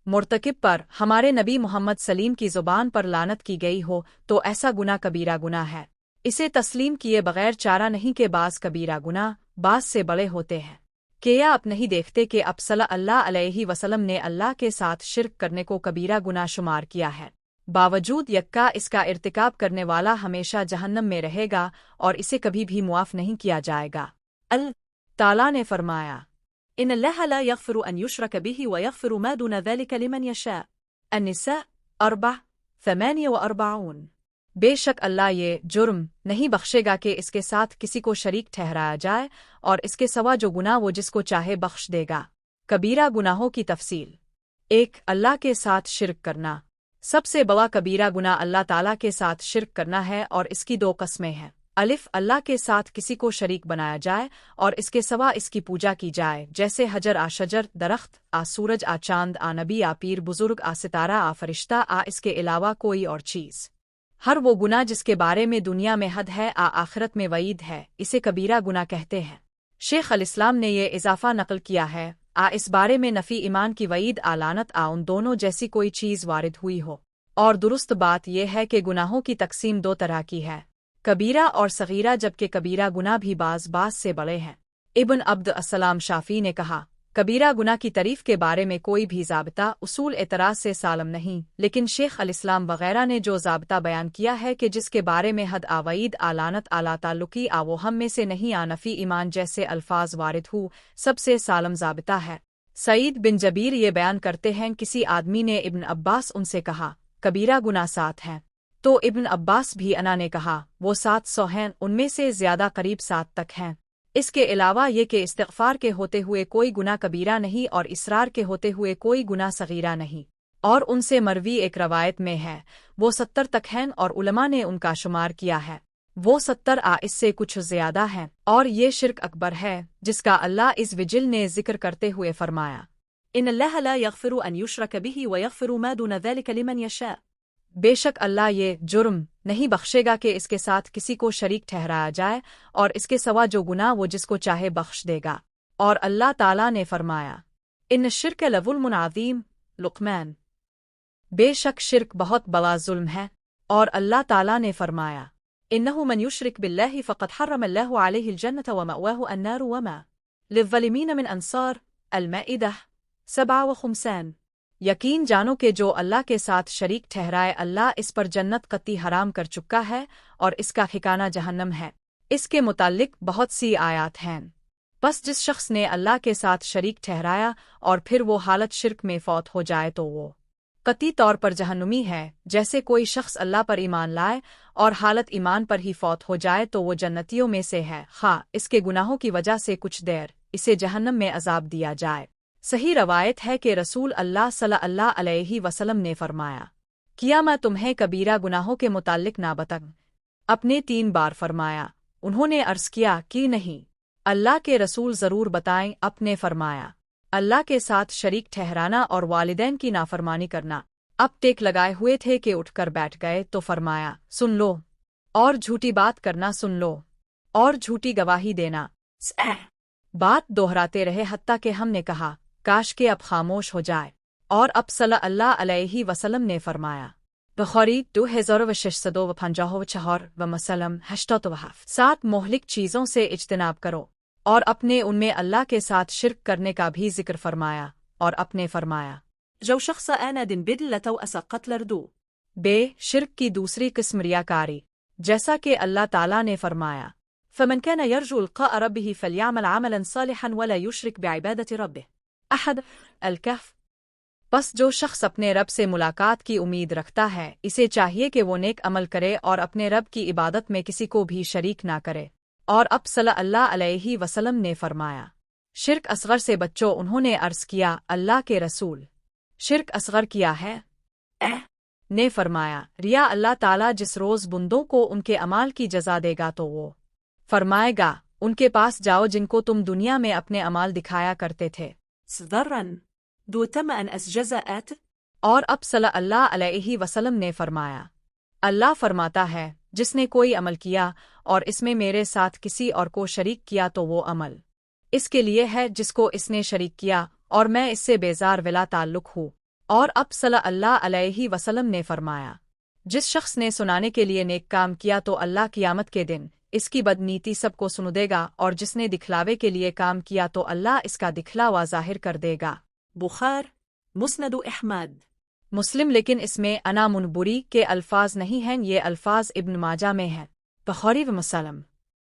مرتکب پر ہمارے نبی محمد سلیم کی زبان پر لعنت کی گئی ہو تو ایسا گناہ کبیرہ گناہ ہے۔ اسے تسلیم کیے بغیر چارہ نہیں کہ بعض کبیرہ گناہ بعض سے بڑے ہوتے ہیں۔ کیا آپ نہیں دیکھتے کہ اب صلی اللہ علیہ وسلم نے اللہ کے ساتھ شرک کرنے کو کبیرہ گناہ شمار کیا ہے، باوجود یکا اس کا ارتکاب کرنے والا ہمیشہ جہنم میں رہے گا اور اسے کبھی بھی معاف نہیں کیا جائے گا۔ اللہ تعالیٰ نے فرمایا، إن الله لا يغفر أن يشرك به ويغفر ما دون ذلك لمن يشاء۔ النساء 4:48۔ بے شک اللہ یہ جرم نہیں بخشے گا کہ اس کے ساتھ کسی کو شریک ٹھہرایا جائے اور اس کے سوا جو گناہ وہ جس کو چاہے بخش دے گا۔ کبیرہ گناہوں کی تفصیل۔ 1، اللہ کے ساتھ شرک کرنا۔ سب سے بڑا کبیرہ گناہ اللہ تعالیٰ کے ساتھ شرک کرنا ہے اور اس کی 2 قسمیں ہیں۔ الف، اللہ کے ساتھ کسی کو شریک بنایا جائے اور اس کے سوا اس کی پوجا کی جائے، جیسے حجر آ شجر، درخت آ، سورج آ، چاند آ، نبی آ، پیر بزرگ آ، ستارہ آ، فرشتہ آ، اس کے علاوہ کوئی اور چیز۔ ہر وہ گناہ جس کے بارے میں دنیا میں حد ہے آ، آخرت میں وعید ہے، اسے کبیرہ گناہ کہتے ہیں۔ شیخ الاسلام نے یہ اضافہ نقل کیا ہے، اس بارے میں نفی ایمان کی وعید آ، لعنت آ، ان دونوں جیسی کوئی چیز وارد ہوئی ہو۔ اور درست بات یہ ہے کہ گناہوں کی تقسیم 2 طرح کی ہے، کبیرہ اور صغیرہ، جبکہ کبیرہ گناہ بھی بعض سے بڑے ہیں۔ ابن عبد السلام شافعی نے کہا، کبیرہ گناہ کی تعریف کے بارے میں کوئی بھی ضابطہ اصول اعتراض سے سالم نہیں، لیکن شیخ الاسلام وغیرہ نے جو ضابطہ بیان کیا ہے کہ جس کے بارے میں حد آ، وعید آ، لعنت آ، لا تعلقی آ، وہ ہم میں سے نہیں آ، نفی ایمان جیسے الفاظ وارد ہو، سب سے سالم ضابطہ ہے۔ سعید بن جبیر یہ بیان کرتے ہیں، کسی آدمی نے ابن عباس ان سے کہا، کبیرہ گناہ 7 ہیں، تو ابن عباس بھی انا نے کہا، وہ 700 ہیں، ان میں سے زیادہ قریب 7 تک ہیں۔ اس کے علاوہ یہ کہ استغفار کے ہوتے ہوئے کوئی گناہ کبیرہ نہیں اور اصرار کے ہوتے ہوئے کوئی گناہ صغیرہ نہیں، اور ان سے مروی ایک روایت میں ہے وہ 70 تک ہیں اور علماء نے ان کا شمار کیا ہے، وہ 70 اس سے کچھ زیادہ ہیں، اور یہ شرک اکبر ہے جس کا اللہ عز وجل نے ذکر کرتے ہوئے فرمایا، إن الله لا يغفر أن يشرك به ويغفر ما دون ذلك لمن يشاء۔ بے شک اللہ یہ جرم نہیں بخشے گا کہ اس کے ساتھ کسی کو شریک ٹھہرایا جائے اور اس کے سوا جو گناہ وہ جس کو چاہے بخش دے گا۔ اور اللہ تعالیٰ نے فرمایا، ان الشرک لظلم عظیم، لقمان۔ بے شک شرک بہت بڑا ظلم ہے، اور اللہ تعالیٰ نے فرمایا، إنه من يشرك بالله فقد حرم الله عليه الجنة ومأواه النار وما للظالمين من أنصار۔ المائدہ 57۔ یقین جانو کہ جو اللہ کے ساتھ شریک ٹھہرائے اللہ اس پر جنت قطعی حرام کر چکا ہے اور اس کا ٹھکانہ جہنم ہے۔ اس کے متعلق بہت سی آیات ہیں۔ بس جس شخص نے اللہ کے ساتھ شریک ٹھہرایا اور پھر وہ حالت شرک میں فوت ہو جائے تو وہ قطعی طور پر جہنمی ہے، جیسے کوئی شخص اللہ پر ایمان لائے اور حالت ایمان پر ہی فوت ہو جائے تو وہ جنتیوں میں سے ہے، خواہ اس کے گناہوں کی وجہ سے کچھ دیر اسے جہنم میں عذاب دیا جائے۔ صحیح روایت ہے کہ رسول اللہ صلی اللہ علیہ وسلم نے فرمایا، کیا میں تمہیں کبیرہ گناہوں کے متعلق نہ بتاؤں؟ اپنے 3 بار فرمایا۔ انہوں نے عرض کیا کہ نہیں، اللہ کے رسول ضرور بتائیں۔ اپنے فرمایا، اللہ کے ساتھ شریک ٹھہرانا اور والدین کی نافرمانی کرنا۔ اب ٹیک لگائے ہوئے تھے کہ اٹھ کر بیٹھ گئے تو فرمایا، سن لو، اور جھوٹی بات کرنا سن لو، اور جھوٹی گواہی دینا۔ بات دہراتے رہے حتیٰ کہ ہم نے کہا، کاش کہ اب خاموش ہو جائے، اور اب صلی اللہ علیہ وسلم نے فرمایا، بخاری 2654 و مسلم 87۔ 7 مہلک چیزوں سے اجتناب کرو، اور اپنے ان میں اللہ کے ساتھ شرک کرنے کا بھی ذکر فرمایا، اور اپنے فرمایا، جو شخص آند بدلة أسقط لردو۔ بے شرک کی دوسری قسم ریاکاری، جیسا کہ اللہ تعالیٰ نے فرمایا، فمن كان يرجو لقاء ربه فليعمل عملا صالحا ولا يشرك بعبادة ربه أحد۔ الکہف۔ بس جو شخص اپنے رب سے ملاقات کی امید رکھتا ہے اسے چاہیے کہ وہ نیک عمل کرے اور اپنے رب کی عبادت میں کسی کو بھی شریک نہ کرے۔ اور اب صلی اللہ علیہ وسلم نے فرمایا، شرک اصغر سے بچو۔ انہوں نے عرض کیا، اللہ کے رسول، شرک اصغر کیا ہے؟ نے فرمایا، ریا۔ اللہ تعالیٰ جس روز بندوں کو ان کے اعمال کی جزا دے گا تو وہ فرمائے گا، ان کے پاس جاؤ جن کو تم دنیا میں اپنے اعمال دکھایا کرتے تھے۔ ذرن دو تم ان اسجزات۔ اور اب صلی اللہ علیہ وسلم نے فرمایا، اللہ فرماتا ہے، جس نے کوئی عمل کیا اور اس میں میرے ساتھ کسی اور کو شریک کیا تو وہ عمل اس کے لیے ہے جس کو اس نے شریک کیا، اور میں اس سے بیزار ولا تعلق ہوں۔ اور اب صلی اللہ علیہ وسلم نے فرمایا، جس شخص نے سنانے کے لیے نیک کام کیا تو اللہ قیامت کے دن اس کی بدنیتی سب کو سن دے گا، اور جس نے دکھلاوے کے لیے کام کیا تو اللہ اس کا دکھلاوا ظاہر کر دے گا۔ بخار مسند احمد مسلم، لیکن اس میں انا منبری کے الفاظ نہیں ہیں، یہ الفاظ ابن ماجہ میں ہیں۔ بخاری و مسلم۔